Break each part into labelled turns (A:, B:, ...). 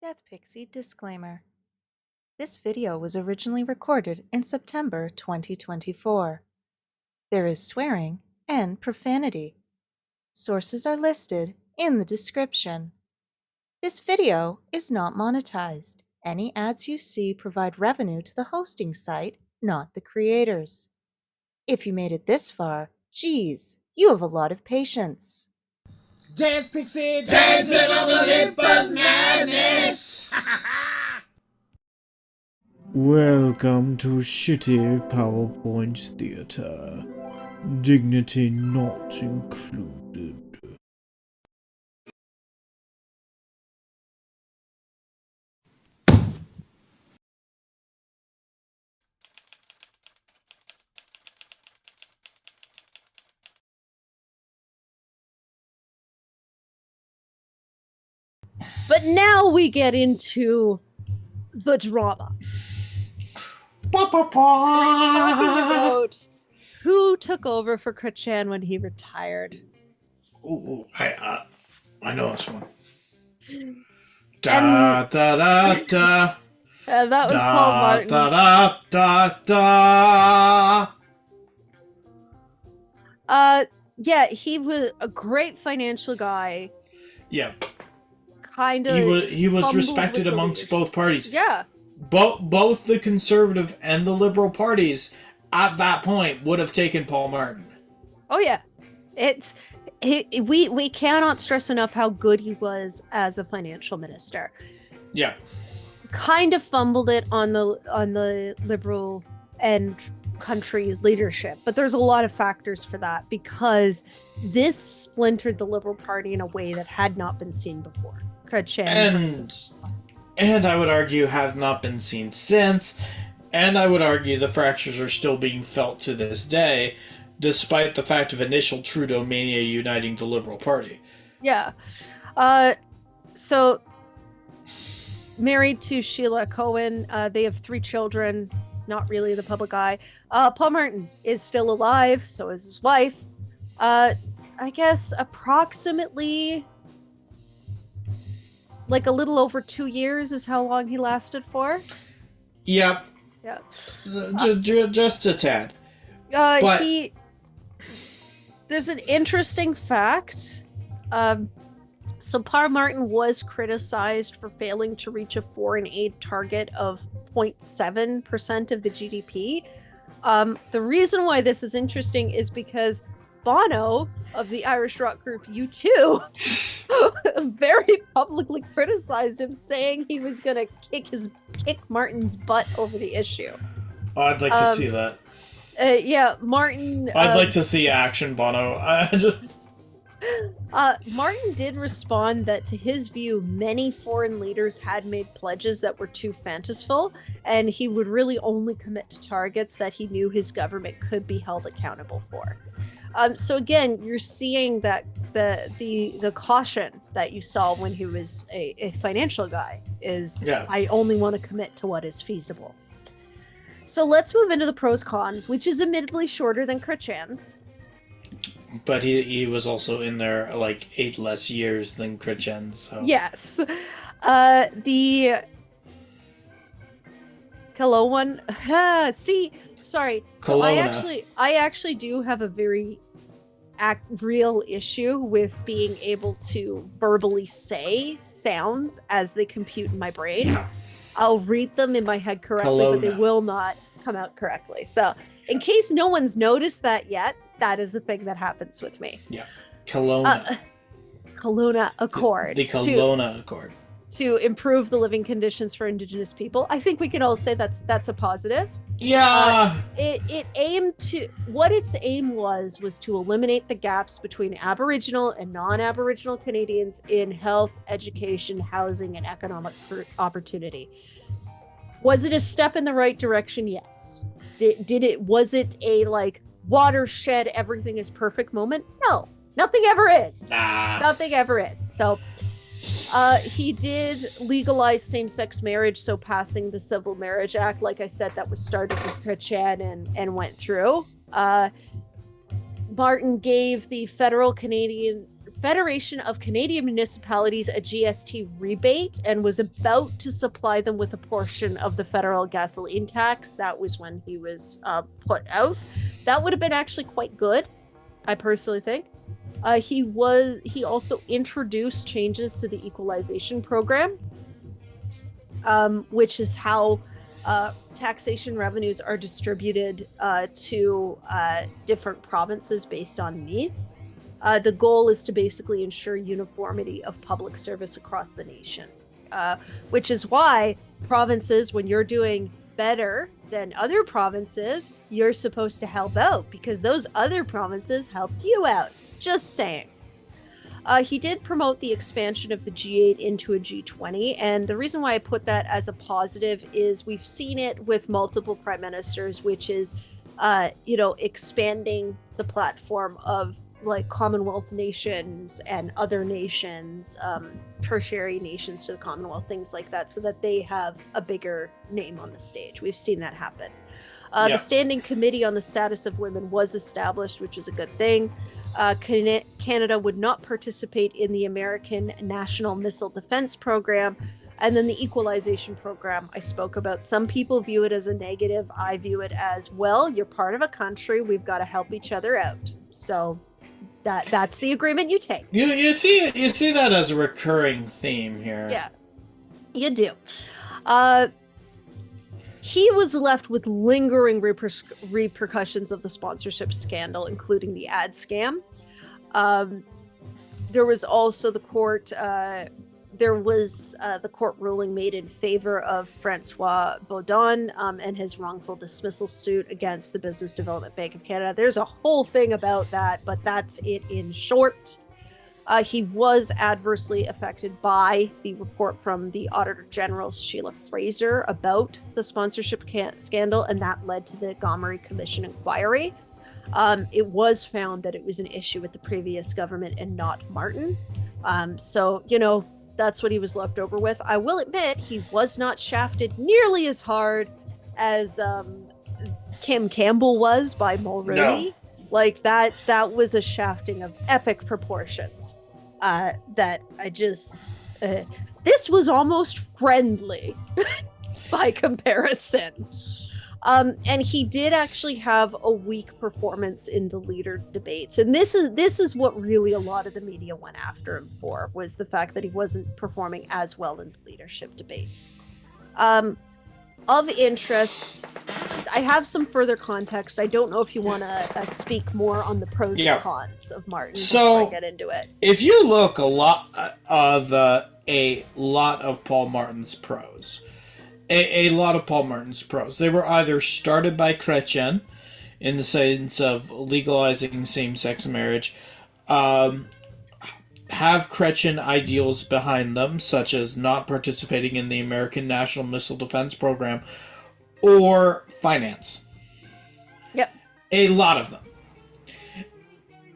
A: Deathpixie disclaimer. This video was originally recorded in September 2024. There is swearing and profanity. Sources are listed in the description. This video is not monetized. Any ads you see provide revenue to the hosting site, not the creators. If you made it this far, geez, you have a lot of patience.
B: Deathpixie dancing on the lip of madness!
C: Welcome to Shitty PowerPoint Theater. Dignity not included.
D: But now we get into the drama. Talking about who took over for Chan when he retired.
C: Ooh, I know this one.
D: Da
C: da da da.
D: And that was Paul Martin.
C: Da da da da.
D: Yeah, he was a great financial guy.
C: Yeah.
D: Kind of.
C: He was respected amongst both parties.
D: Yeah.
C: Both the Conservative and the Liberal parties at that point would have taken Paul Martin.
D: Oh yeah, we cannot stress enough how good he was as a financial minister.
C: Yeah. Kind
D: of fumbled it on the Liberal and country leadership, but there's a lot of factors for that because this splintered the Liberal Party in a way that had not been seen before.
C: And I would argue have not been seen since, and I would argue the fractures are still being felt to this day, despite the fact of initial Trudeau mania uniting the Liberal Party.
D: Yeah. So, married to Sheila Cohen, they have 3 children, not really the public eye. Paul Martin is still alive, so is his wife. I guess approximately like a little over 2 years is how long he lasted for.
C: Yep.
D: Yeah.
C: Just a tad.
D: There's an interesting fact. So Paul Martin was criticized for failing to reach a foreign aid target of 0.7% of the GDP. The reason why this is interesting is because Bono of the Irish rock group U2 very publicly criticized him, saying he was gonna kick Martin's butt over the issue.
C: Oh, I'd like to see that.
D: Yeah, Martin.
C: I'd like to see action, Bono.
D: Martin did respond that, to his view, many foreign leaders had made pledges that were too fanciful, and he would really only commit to targets that he knew his government could be held accountable for. So again, you're seeing that the caution that you saw when he was a financial guy is, I only want to commit to what is feasible. So let's move into the pros cons, which is admittedly shorter than Chrétien's.
C: But he was also in there like 8 less years than Chrétien, so.
D: Yes. The Kelowna. See, sorry. So
C: Kelowna.
D: I actually do have a very real issue with being able to verbally say sounds as they compute in my brain. I'll read them in my head correctly,
C: Kelowna.
D: but they will not come out correctly. So, in case no one's noticed that yet, that is a thing that happens with me.
C: Yeah. Kelowna.
D: Kelowna Accord.
C: The Kelowna Accord.
D: To improve the living conditions for Indigenous people. I think we can all say that's a positive.
C: Yeah.
D: It aimed to, what its aim was to eliminate the gaps between Aboriginal and non-Aboriginal Canadians in health, education, housing, and economic opportunity. Was it a step in the right direction? Yes. Was it a watershed, everything is perfect moment? No, nothing ever is. Nothing ever is. So he did legalize same-sex marriage, so passing the Civil Marriage Act, like I said, that was started with Chrétien and went through. Martin gave the federal Federation of Canadian Municipalities a GST rebate and was about to supply them with a portion of the federal gasoline tax. That was when he was put out. That would have been actually quite good, I personally think. He also introduced changes to the equalization program, which is how taxation revenues are distributed to different provinces based on needs. The goal is to basically ensure uniformity of public service across the nation, which is why provinces, when you're doing better than other provinces, you're supposed to help out because those other provinces helped you out. Just saying. He did promote the expansion of the G8 into a G20, and the reason why I put that as a positive is we've seen it with multiple prime ministers, which is, expanding the platform of like Commonwealth nations and other nations, tertiary nations to the Commonwealth, things like that, so that they have a bigger name on the stage. We've seen that happen. The Standing Committee on the Status of Women was established, which is a good thing. Canada would not participate in the American National Missile Defense Program. And then the equalization program I spoke about. Some people view it as a negative. I view it as, well, you're part of a country. We've got to help each other out. So that's the agreement you take.
C: You see that as a recurring theme here.
D: Yeah, you do. He was left with lingering repercussions of the sponsorship scandal, including the ad scam. There was also the court ruling made in favor of François Blanchet and his wrongful dismissal suit against the Business Development Bank of Canada. There's a whole thing about that, but that's it in short. He was adversely affected by the report from the Auditor General, Sheila Fraser, about the sponsorship scandal, and that led to the Gomery Commission inquiry. It was found that it was an issue with the previous government and not Martin. So, that's what he was left over with. I will admit he was not shafted nearly as hard as Kim Campbell was by Mulroney. No. Like that was a shafting of epic proportions. That I just this was almost friendly by comparison. And he did actually have a weak performance in the leader debates, and this is what really a lot of the media went after him for, was the fact that he wasn't performing as well in the leadership debates. Of interest, I have some further context. I don't know if you want to speak more on the pros and cons of Martin before I get into it.
C: If you look a lot of Paul Martin's pros, a lot of Paul Martin's pros, they were either started by Chrétien in the sense of legalizing same-sex marriage, have Chrétien ideals behind them, such as not participating in the American National Missile Defense Program, or finance.
D: Yep.
C: A lot of them.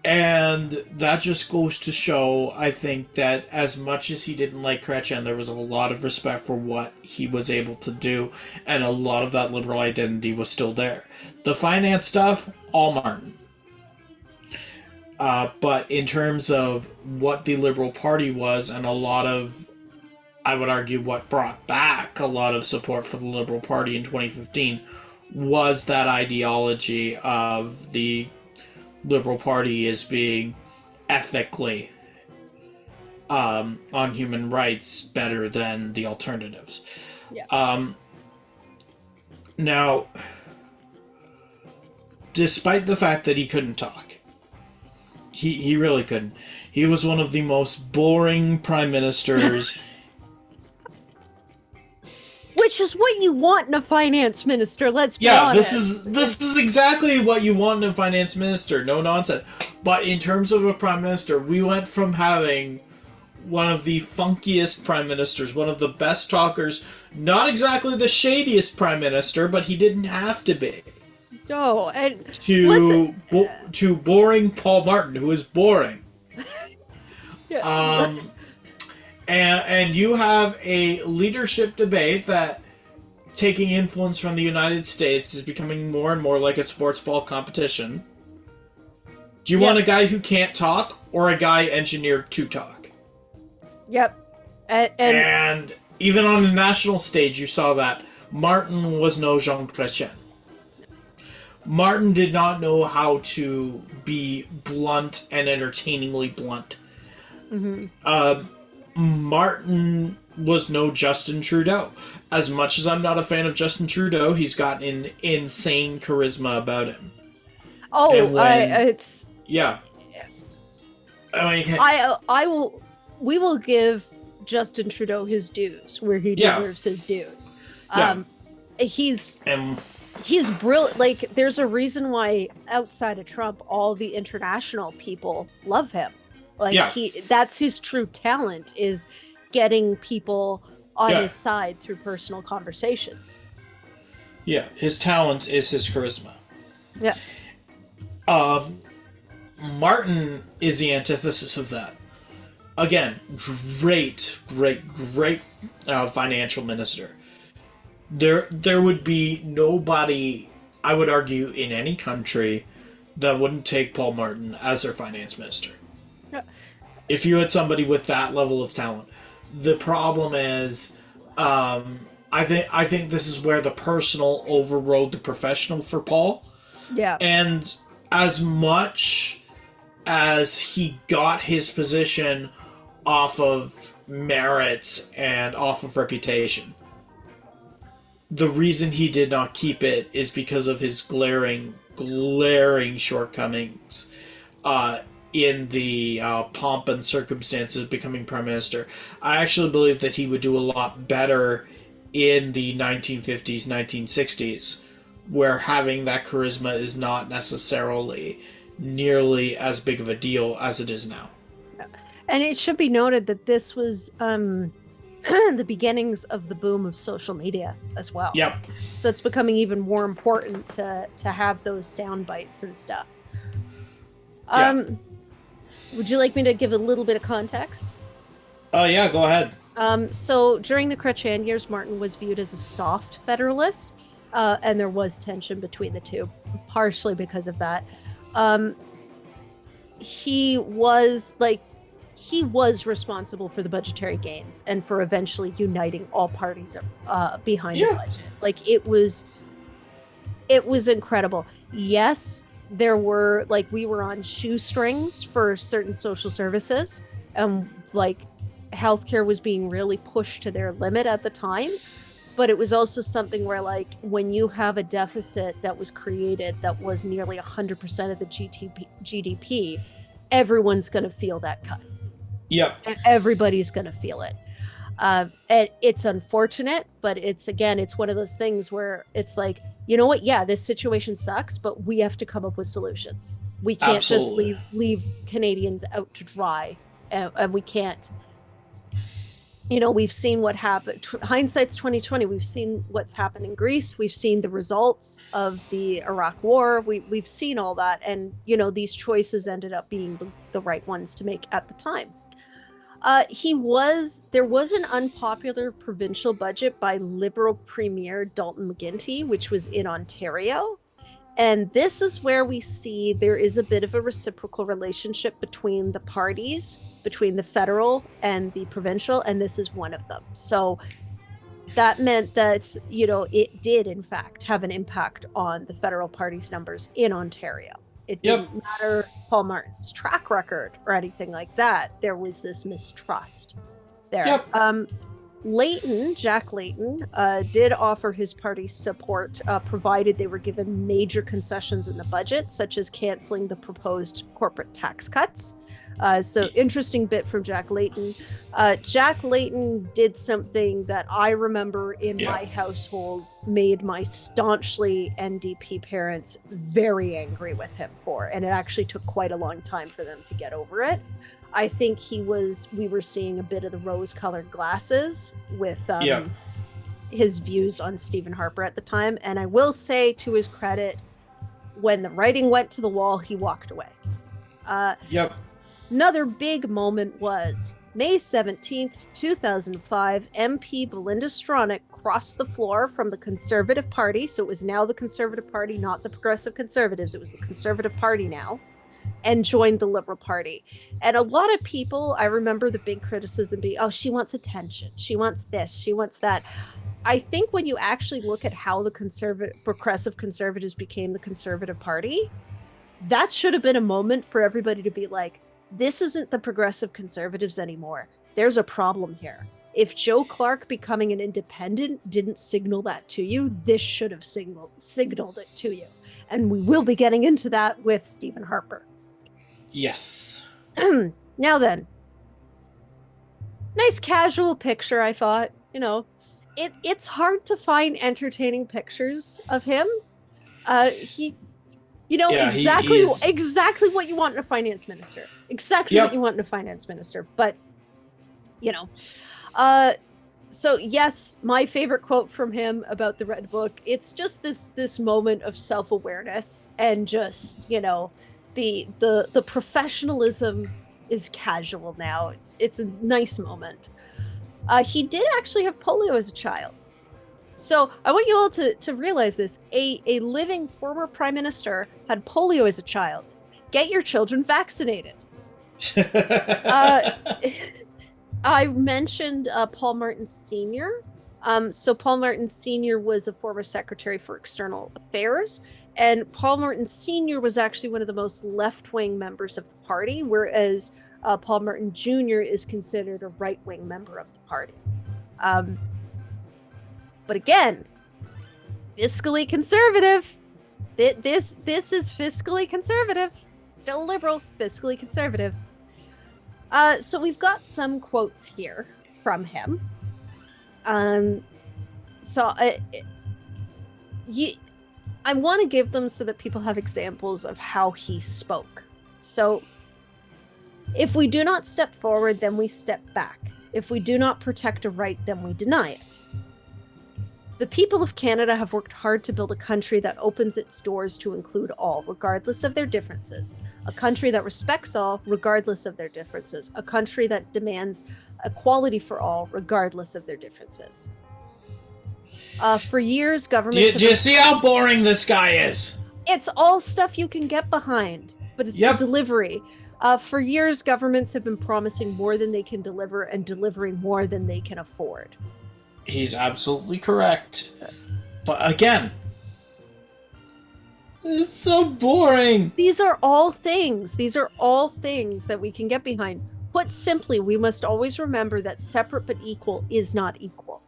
C: And that just goes to show, I think, that as much as he didn't like Chrétien, there was a lot of respect for what he was able to do, and a lot of that liberal identity was still there. The finance stuff, all Martin. But in terms of what the Liberal Party was, and a lot of, I would argue, what brought back a lot of support for the Liberal Party in 2015 was that ideology of the Liberal Party as being ethically on human rights better than the alternatives.
D: Yeah.
C: Now, despite the fact that he couldn't talk, he really couldn't. He was one of the most boring prime ministers.
D: Which is what you want in a finance minister, let's be honest.
C: This is exactly what you want in a finance minister, no nonsense. But in terms of a prime minister, we went from having one of the funkiest prime ministers, one of the best talkers, not exactly the shadiest prime minister, but he didn't have to be.
D: No, and
C: to boring Paul Martin, who is boring.
D: Yeah.
C: And you have a leadership debate that, taking influence from the United States, is becoming more and more like a sports ball competition. Do you want a guy who can't talk or a guy engineered to talk?
D: Yep.
C: And even on the national stage, you saw that Martin was no Jean Chrétien. Martin did not know how to be blunt and entertainingly blunt. Martin was no Justintrudeau. As much as I'm not a fan of Justintrudeau, he's got an insane charisma about him. Yeah.
D: We will give Justintrudeau his dues where he deserves his dues. He's brilliant. Like, there's a reason why outside of Trump, all the international people love him. Like, that's his true talent, is getting people on his side through personal conversations.
C: Yeah, his talent is his charisma.
D: Yeah.
C: Martin is the antithesis of that. Again, great financial minister. There would be nobody, I would argue, in any country that wouldn't take Paul Martin as their finance minister.
D: Yeah.
C: If you had somebody with that level of talent. The problem is, I think this is where the personal overrode the professional for Paul.
D: Yeah.
C: And as much as he got his position off of merits and off of reputation, the reason he did not keep it is because of his glaring shortcomings in the pomp and circumstances of becoming prime minister. I actually believe that he would do a lot better in the 1950s, 1960s, where having that charisma is not necessarily nearly as big of a deal as it is now.
D: And it should be noted that this was the beginnings of the boom of social media as well.
C: Yep.
D: So it's becoming even more important to have those sound bites and stuff. Would you like me to give a little bit of context?
C: Yeah, go ahead.
D: So during the Chrétien years, Martin was viewed as a soft federalist, and there was tension between the two, partially because of that. He was responsible for the budgetary gains and for eventually uniting all parties behind the budget. Like, it was incredible. Yes, there were, like, we were on shoestrings for certain social services, and like healthcare was being really pushed to their limit at the time. But it was also something where, like, when you have a deficit that was created that was nearly 100% of the GDP, everyone's going to feel that cut.
C: Yep.
D: Everybody's going to feel it. And it's unfortunate, but it's one of those things where it's like, you know what? Yeah, this situation sucks, but we have to come up with solutions. We can't just leave Canadians out to dry, and we can't. You know, we've seen what happened. Hindsight's 2020. We've seen what's happened in Greece. We've seen the results of the Iraq War. We've seen all that, and you know, these choices ended up being the right ones to make at the time. There was an unpopular provincial budget by Liberal Premier Dalton McGuinty, which was in Ontario. And this is where we see there is a bit of a reciprocal relationship between the parties, between the federal and the provincial, and this is one of them. So that meant that, you know, it did in fact have an impact on the federal party's numbers in Ontario. It didn't matter Paul Martin's track record or anything like that. There was this mistrust there.
C: Yep.
D: Jack Layton, did offer his party support, provided they were given major concessions in the budget, such as canceling the proposed corporate tax cuts. So interesting bit from Jack Layton. Jack Layton did something that I remember in my household made my staunchly NDP parents very angry with him for, and it actually took quite a long time for them to get over it. I think we were seeing a bit of the rose-colored glasses with his views on Stephen Harper at the time. And I will say, to his credit, when the writing went to the wall, he walked away. Another big moment was May 17th, 2005, MP Belinda Stronach crossed the floor from the Conservative Party. So it was now the Conservative Party, not the Progressive Conservatives. It was the Conservative Party now. and joined the Liberal Party. And a lot of people, I remember the big criticism being, oh, she wants attention. She wants this. She wants that. I think when you actually look at how the progressive conservatives became the Conservative Party, that should have been a moment for everybody to be like, this isn't the progressive conservatives anymore. There's a problem here. If Joe Clark becoming an independent didn't signal that to you, this should have signaled it to you. And we will be getting into that with Stephen Harper.
C: Yes.
D: Now then, nice casual picture, I thought. You know, it's hard to find entertaining pictures of him. Exactly what you want in a finance minister. Exactly what you want in a finance minister. But, you know, so yes, my favorite quote from him about the Red Book, it's just this moment of self-awareness and just, you know, the professionalism is casual now. It's a nice moment. He did actually have polio as a child. So I want you all to realize this. A living former prime minister had polio as a child. Get your children vaccinated. I mentioned Paul Martin Sr. So Paul Martin Sr. was a former secretary for external affairs, and Paul Martin Sr. was actually one of the most left-wing members of the party, whereas Paul Martin Jr. is considered a right-wing member of the party. But again, fiscally conservative. This is fiscally conservative. Still a liberal, fiscally conservative. So we've got some quotes here from him. I want to give them so that people have examples of how he spoke. So, if we do not step forward, then we step back. If we do not protect a right, then we deny it. The people of Canada have worked hard to build a country that opens its doors to include all, regardless of their differences. A country that respects all, regardless of their differences. A country that demands equality for all, regardless of their differences. For years, governments...
C: Do you see how boring this guy is?
D: It's all stuff you can get behind, but it's the delivery. For years, governments have been promising more than they can deliver and delivering more than they can afford.
C: He's absolutely correct. But again, it's so boring.
D: These are all things. These are all things that we can get behind. Put simply, we must always remember that separate but equal is not equal.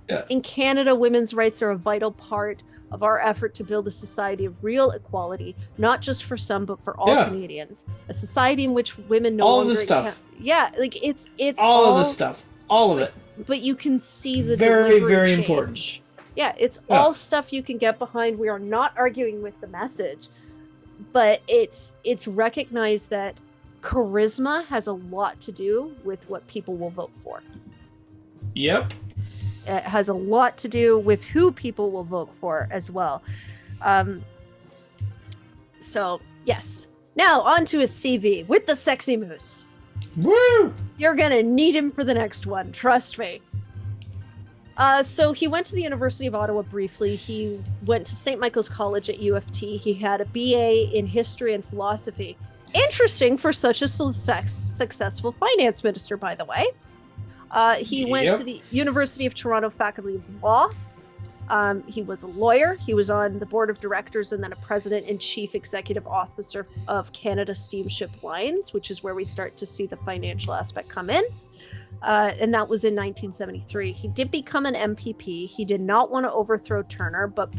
C: Yeah.
D: In Canada, women's rights are a vital part of our effort to build a society of real equality, not just for some, but for all Canadians. A society in which women no
C: longer...
D: All of this stuff. It's
C: all of this stuff. All of it.
D: But you can see the
C: very, very
D: change.
C: important.
D: Yeah, it's all stuff you can get behind. We are not arguing with the message, but it's recognized that charisma has a lot to do with what people will vote for.
C: Yep.
D: It has a lot to do with who people will vote for as well. So, yes. Now, on to his CV with the sexy moose.
C: Woo!
D: You're gonna need him for the next one, trust me. So he went to the University of Ottawa briefly. He went to St. Michael's College at UFT. He had a BA in history and philosophy. Interesting for such a successful finance minister, by the way. He went to the University of Toronto Faculty of Law. He was a lawyer. He was on the board of directors and then a president and chief executive officer of Canada Steamship Lines, which is where we start to see the financial aspect come in. And that was in 1973. He did become an MPP. He did not want to overthrow Turner, but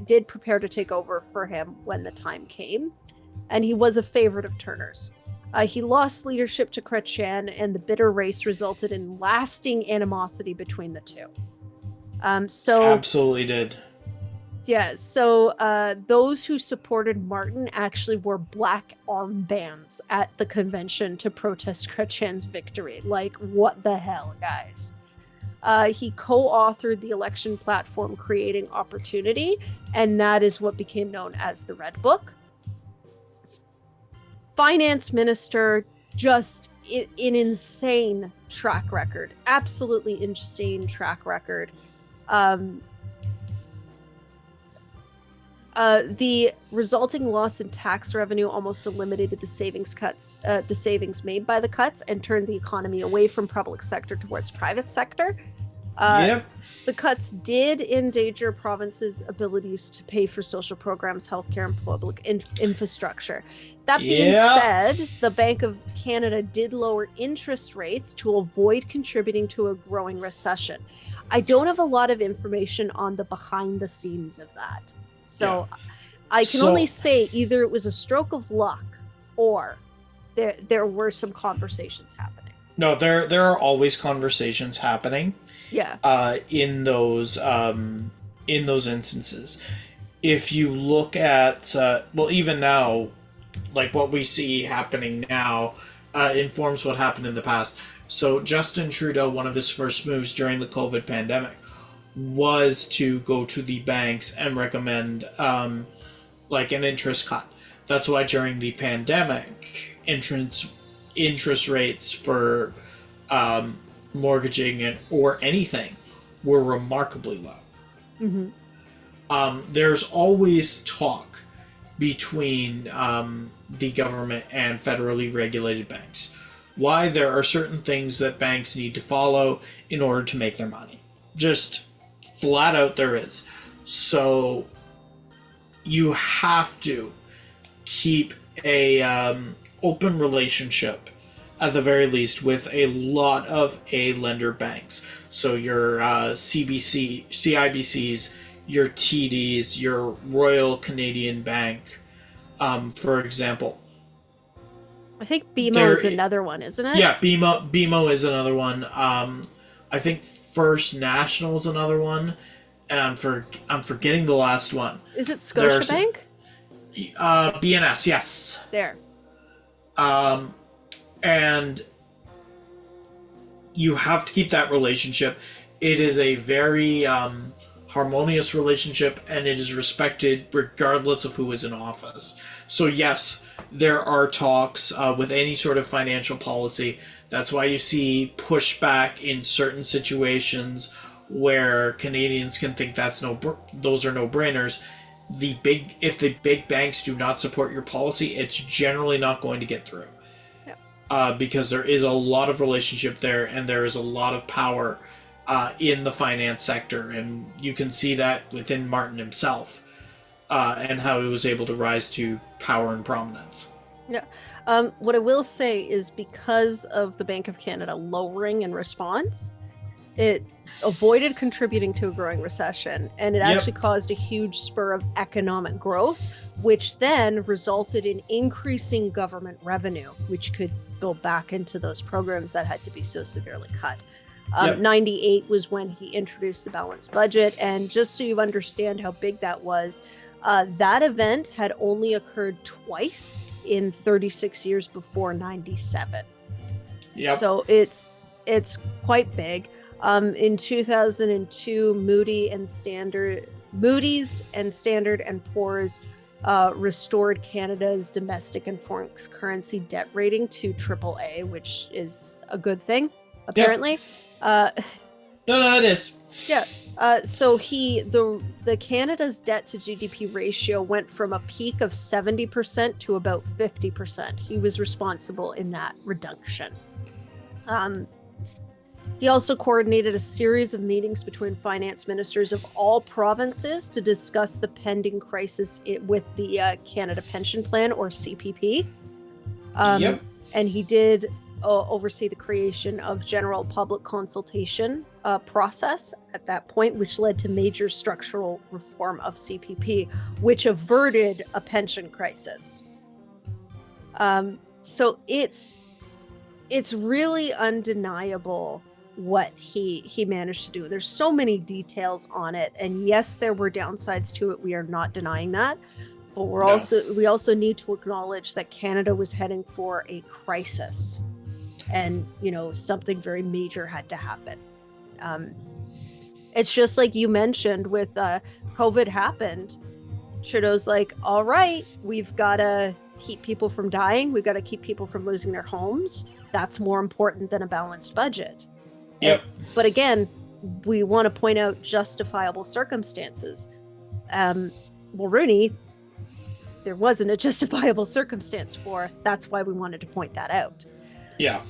D: did prepare to take over for him when the time came. And he was a favorite of Turner's. He lost leadership to Chrétien, and the bitter race resulted in lasting animosity between the two.
C: Absolutely did.
D: Yeah, so those who supported Martin actually wore black armbands at the convention to protest Chrétien's victory. Like, what the hell, guys? He co-authored the election platform Creating Opportunity, and that is what became known as the Red Book. Finance minister, just an insane track record. Absolutely insane track record. The resulting loss in tax revenue almost eliminated the savings made by the cuts, and turned the economy away from public sector towards private sector.
C: Yep.
D: The cuts did endanger provinces' abilities to pay for social programs, healthcare, and public infrastructure. That being said, the Bank of Canada did lower interest rates to avoid contributing to a growing recession. I don't have a lot of information on the behind the scenes of that. So I can only say either it was a stroke of luck or there were some conversations happening.
C: No, there are always conversations happening.
D: Yeah.
C: In those instances, if you look at even now, like what we see happening now, informs what happened in the past. So Justintrudeau, one of his first moves during the COVID pandemic, was to go to the banks and recommend like an interest cut. That's why during the pandemic, interest rates for mortgaging or anything were remarkably low.
D: Mm-hmm.
C: There's always talk between the government and federally regulated banks. Why there are certain things that banks need to follow in order to make their money. Just flat out there is. So you have to keep a open relationship at the very least with a lot of A-lender banks. So your CIBCs, your TDs, your Royal Canadian Bank, for example.
D: I think BMO is another one, isn't it?
C: Yeah, BMO is another one. I think First National is another one, and I'm forgetting the last one.
D: Is it Scotiabank?
C: BNS, yes.
D: There.
C: And you have to keep that relationship. It is a very harmonious relationship, and it is respected regardless of who is in office. So yes, there are talks with any sort of financial policy. That's why you see pushback in certain situations where Canadians can think those are no-brainers. If the big banks do not support your policy, it's generally not going to get through. Because there is a lot of relationship there, and there is a lot of power in the finance sector, and you can see that within Martin himself, and how he was able to rise to power and prominence.
D: Yeah. What I will say is, because of the Bank of Canada lowering in response, it avoided contributing to a growing recession, and it actually caused a huge spur of economic growth, which then resulted in increasing government revenue, which could go back into those programs that had to be so severely cut. 98 was when he introduced the balanced budget, and just so you understand how big that was, that event had only occurred twice in 36 years before 97.
C: Yep.
D: So it's quite big. In 2002, Moody's and Standard and Poor's restored Canada's domestic and foreign currency debt rating to AAA, which is a good thing, apparently.
C: No, it is.
D: Yeah. So the Canada's debt to GDP ratio went from a peak of 70% to about 50%. He was responsible in that reduction. He also coordinated a series of meetings between finance ministers of all provinces to discuss the pending crisis with the Canada Pension Plan, or CPP. And he did oversee the creation of general public consultation process at that point, which led to major structural reform of CPP, which averted a pension crisis. So it's really undeniable what he managed to do. There's so many details on it, and yes, there were downsides to it. We are not denying that, but we also need to acknowledge that Canada was heading for a crisis, and something very major had to happen. It's just like you mentioned with COVID happened. Trudeau's like, all right, we've got to keep people from dying. We've got to keep people from losing their homes. That's more important than a balanced budget.
C: Yep.
D: But again, we want to point out justifiable circumstances. Mulrooney, there wasn't a justifiable circumstance for. That's why we wanted to point that out.
C: Yeah.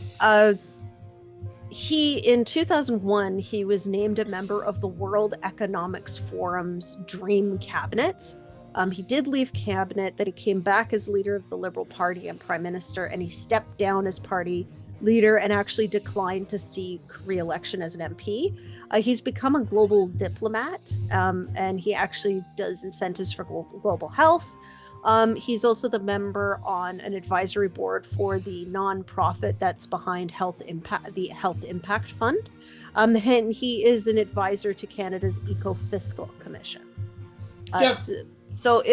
D: In 2001, he was named a member of the World Economics Forum's Dream Cabinet. He did leave cabinet, that he came back as leader of the Liberal Party and prime minister, and he stepped down as party leader and actually declined to seek re-election as an MP. He's become a global diplomat, and he actually does incentives for global health. He's also the member on an advisory board for the nonprofit that's behind the Health Impact Fund. And he is an advisor to Canada's Eco-Fiscal Commission. So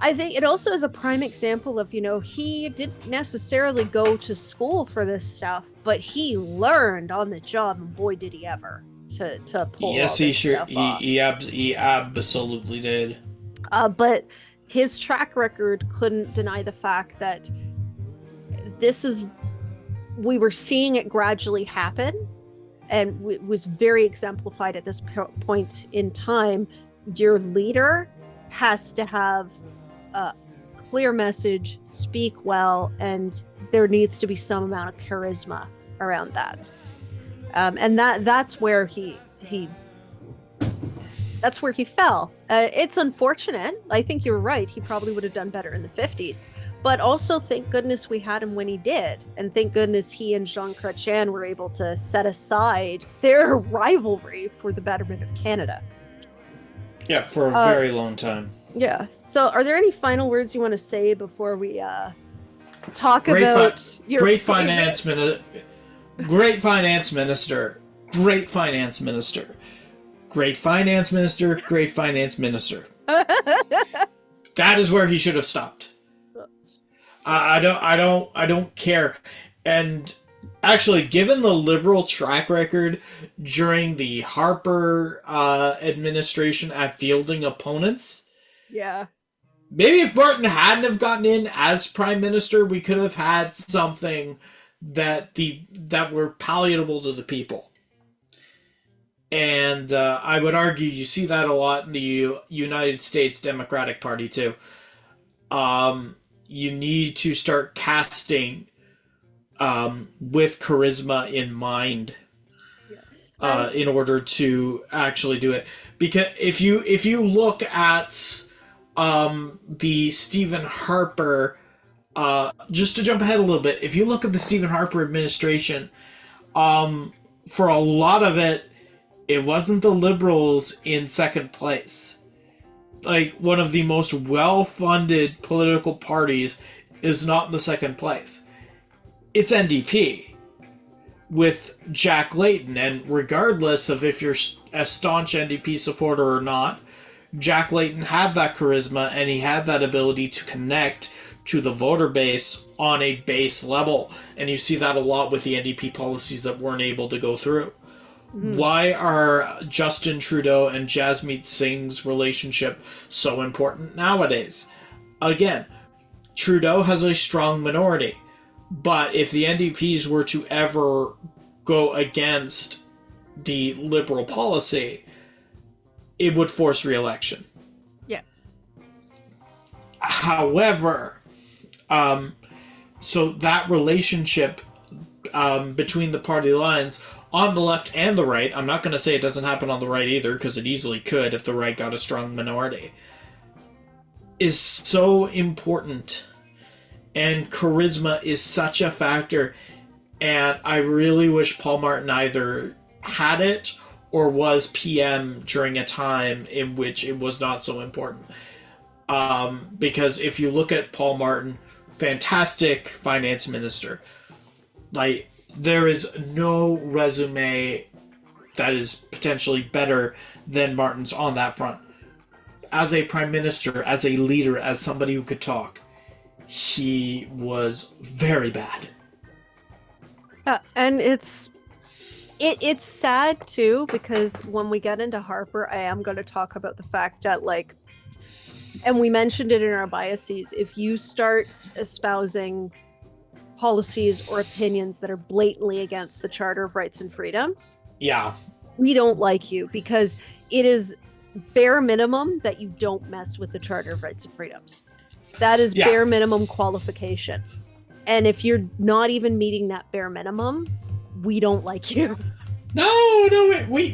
D: I think it also is a prime example of, he didn't necessarily go to school for this stuff, but he learned on the job, and boy, did he ever to pull all this stuff off.
C: He absolutely did.
D: But his track record couldn't deny the fact that we were seeing it gradually happen, and it was very exemplified at this point in time. Your leader has to have a clear message, speak well, and there needs to be some amount of charisma around that. And that's where he fell. It's unfortunate. I think you're right. He probably would have done better in the 50s. But also, thank goodness we had him when he did. And thank goodness he and Jean Chrétien were able to set aside their rivalry for the betterment of Canada.
C: Yeah, for a very long time.
D: Yeah. So are there any final words you want to say before we talk about your
C: Great finance minister. Great finance minister. Great finance minister. Great finance minister. Great finance minister. That is where he should have stopped. I don't care. And actually, given the Liberal track record during the Harper administration at fielding opponents,
D: yeah,
C: maybe if Martin hadn't have gotten in as prime minister, we could have had something that were palatable to the people. And I would argue you see that a lot in the United States Democratic Party too. You need to start casting with charisma in mind in order to actually do it. Because if you look at the Stephen Harper, just to jump ahead a little bit, if you look at the Stephen Harper administration, for a lot of it, it wasn't the Liberals in second place. Like, one of the most well-funded political parties is not in the second place. It's NDP with Jack Layton, and regardless of if you're a staunch NDP supporter or not, Jack Layton had that charisma and he had that ability to connect to the voter base on a base level, and you see that a lot with the NDP policies that weren't able to go through. Mm-hmm. Why are Justintrudeau and Jasmeet Singh's relationship so important nowadays? Again, Trudeau has a strong minority. But if the NDPs were to ever go against the Liberal policy, it would force re-election.
D: Yeah.
C: However, so that relationship between the party lines on the left and the right, I'm not going to say it doesn't happen on the right either, because it easily could if the right got a strong minority, is so important. And charisma is such a factor, and I really wish Paul Martin either had it or was PM during a time in which it was not so important. Because if you look at Paul Martin, fantastic finance minister. Like, there is no resume that is potentially better than Martin's on that front. As a prime minister, as a leader, as somebody who could talk, he was very bad.
D: And it's sad too, because when we get into Harper, I am going to talk about the fact that, like, and we mentioned it in our biases, if you start espousing policies or opinions that are blatantly against the Charter of Rights and Freedoms,
C: yeah,
D: we don't like you, because it is bare minimum that you don't mess with the Charter of Rights and Freedoms. That is bare minimum qualification. And if you're not even meeting that bare minimum, we don't like you.
C: No,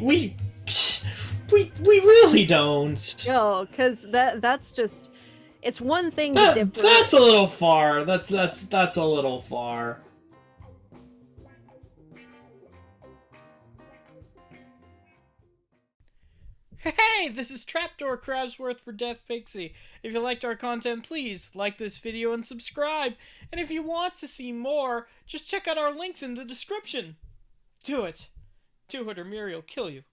C: we really don't.
D: No, because that's just, it's one thing to differ.
C: That's a little far. That's a little far. Hey, this is Trapdoor Crabsworth for deathpixie. If you liked our content, please like this video and subscribe. And if you want to see more, just check out our links in the description. Do it. Do it or Miri will kill you.